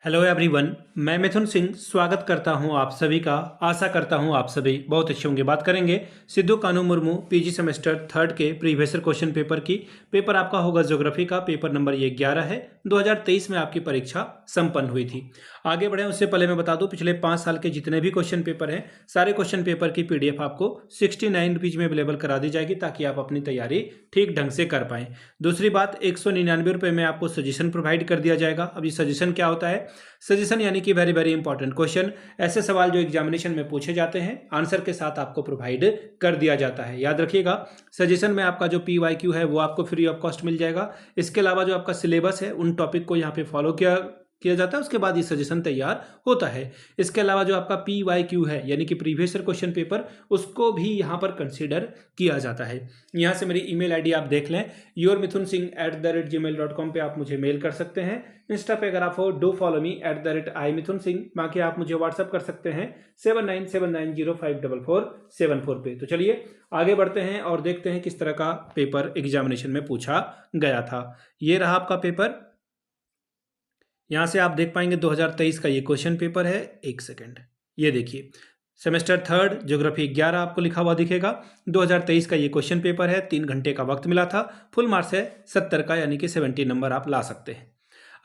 Hello everyone, मैं मिथुन सिंह स्वागत करता हूं आप सभी का। आशा करता हूं आप सभी बहुत अच्छे होंगे। बात करेंगे सिद्धू कानू मुर्मू पीजी सेमेस्टर थर्ड के प्रीवियस क्वेश्चन पेपर की। पेपर आपका होगा ज्योग्राफी का। पेपर नंबर ये 11 है। 2023 में आपकी परीक्षा संपन्न हुई थी। आगे बढ़े उससे पहले मैं बता दूं, पिछले 5 साल के जितने भी क्वेश्चन पेपर हैं, सारे क्वेश्चन पेपर की पीडीएफ आपको 69 रुपीज में अवेलेबल करा दी जाएगी, ताकि आप अपनी तैयारी ठीक ढंग से कर पाएं। दूसरी बात, 199 रुपये में आपको सजेशन प्रोवाइड कर दिया जाएगा। अब ये सजेशन क्या होता है? सजेशन यानी कि वेरी वेरी इंपॉर्टेंट क्वेश्चन, ऐसे सवाल जो एग्जामिनेशन में पूछे जाते हैं, आंसर के साथ आपको प्रोवाइड कर दिया जाता है। याद रखिएगा, सजेशन में आपका जो PYQ है वो आपको फ्री ऑफ कॉस्ट मिल जाएगा। इसके अलावा जो आपका सिलेबस है उन टॉपिक को यहाँ पे फॉलो किया जाता है, उसके बाद ये सजेशन तैयार होता है। इसके अलावा जो आपका PYQ है यानी कि प्रीवियस क्वेश्चन पेपर, उसको भी यहाँ पर कंसीडर किया जाता है। यहाँ से मेरी ईमेल आईडी आप देख लें, yourmithunSingh@gmail.com पे आप मुझे मेल कर सकते हैं। इंस्टा पे अगर आप हो, डू फॉलो मी @iMithunSingh। बाकी आप मुझे व्हाट्सअप कर सकते हैं 7979054474 पे। तो चलिए आगे बढ़ते हैं और देखते हैं किस तरह का पेपर एग्जामिनेशन में पूछा गया था। ये रहा आपका पेपर। यहाँ से आप देख पाएंगे 2023 का ये क्वेश्चन पेपर है। एक सेकेंड, ये देखिए, सेमेस्टर थर्ड ज्योग्राफी 11 आपको लिखा हुआ दिखेगा। 2023 का ये क्वेश्चन पेपर है। 3 घंटे का वक्त मिला था। फुल मार्क्स है 70 का, यानी कि 70 नंबर आप ला सकते हैं।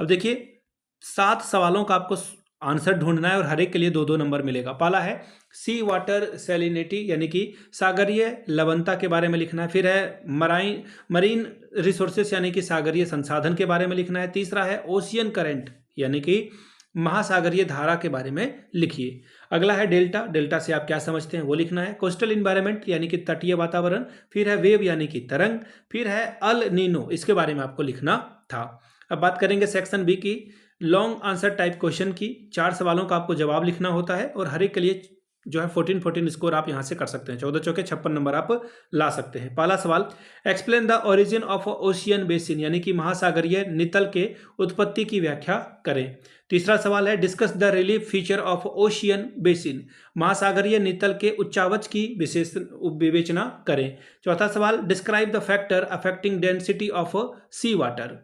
अब देखिए, 7 सवालों का आपको आंसर ढूंढना है और हर एक के लिए 2-2 नंबर मिलेगा। पहला है सी वाटर सैलिनिटी यानी कि सागरीय लवणता के बारे में लिखना है। फिर है मरीन रिसोर्सेस यानी कि सागरीय संसाधन के बारे में लिखना है। तीसरा है ओशियन करंट यानी कि महासागरीय धारा के बारे में लिखिए। अगला है डेल्टा से आप क्या समझते हैं वो लिखना है। कोस्टल इन्वायरमेंट यानी कि तटीय वातावरण। फिर है वेव यानी कि तरंग। फिर है अल नीनो, इसके बारे में आपको लिखना था। अब बात करेंगे सेक्शन बी की, लॉन्ग आंसर टाइप क्वेश्चन की। 4 सवालों का आपको जवाब लिखना होता है और हर एक के लिए जो है 14 स्कोर आप यहां से कर सकते हैं। 14 चौके 56 नंबर आप ला सकते हैं। पहला सवाल, explain the origin of ocean basin यानी कि महासागरीय नितल के उत्पत्ति की व्याख्या करें। तीसरा सवाल है, discuss the relief feature of ocean basin, महासागरीय नितल के उच्चावच की विवेचना करें। चौथा सवाल, describe the factor affecting density of sea water,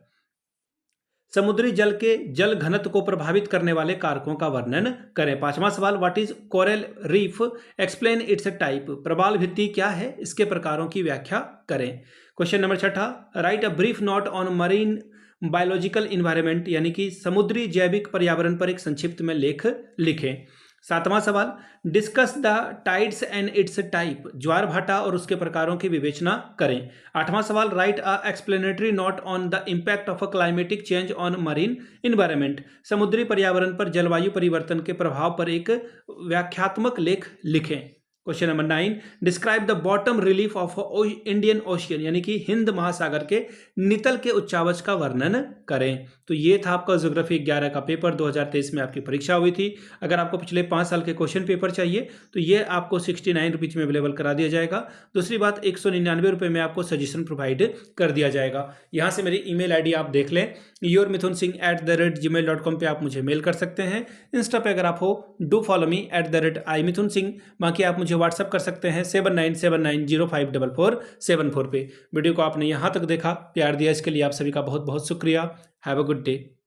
समुद्री जल के जल घनत्व को प्रभावित करने वाले कारकों का वर्णन करें। पांचवा सवाल, what is coral reef, explain its type, प्रवाल भित्ति क्या है, इसके प्रकारों की व्याख्या करें। Question number 6, write a brief note on marine biological environment यानी कि समुद्री जैविक पर्यावरण पर एक संक्षिप्त में लेख लिखें। 7वां सवाल, discuss the tides and its type, ज्वार भाटा और उसके प्रकारों की विवेचना करें। 8वां सवाल, write a explanatory note on the impact of a climatic change on marine environment, समुद्री पर्यावरण पर जलवायु परिवर्तन के प्रभाव पर एक व्याख्यात्मक लेख लिखें। Question number 9, describe the bottom relief of Indian ocean यानी कि हिंद महासागर के नितल के उच्चावच का वर्णन करें। तो ये था आपका ज्योग्राफी 11 का पेपर। 2023 में आपकी परीक्षा हुई थी। अगर आपको पिछले 5 साल के क्वेश्चन पेपर चाहिए तो ये आपको 69 रुपीज में अवेलेबल करा दिया जाएगा। दूसरी बात, 199 रुपये में आपको सजेशन प्रोवाइड कर दिया जाएगा। यहाँ से मेरी ईमेल आईडी आप देख लें, yourmithunSingh@gmail.com पे आप मुझे मेल कर सकते हैं। इंस्टा पे अगर आप हो, डू फॉलो मी @iMithunSingh। बाकी आप मुझे व्हाट्सअप कर सकते हैं 7979054474 पे। वीडियो को आपने यहाँ तक देखा, प्यार दिया, इसके लिए आप सभी का बहुत बहुत शुक्रिया। Have a good day.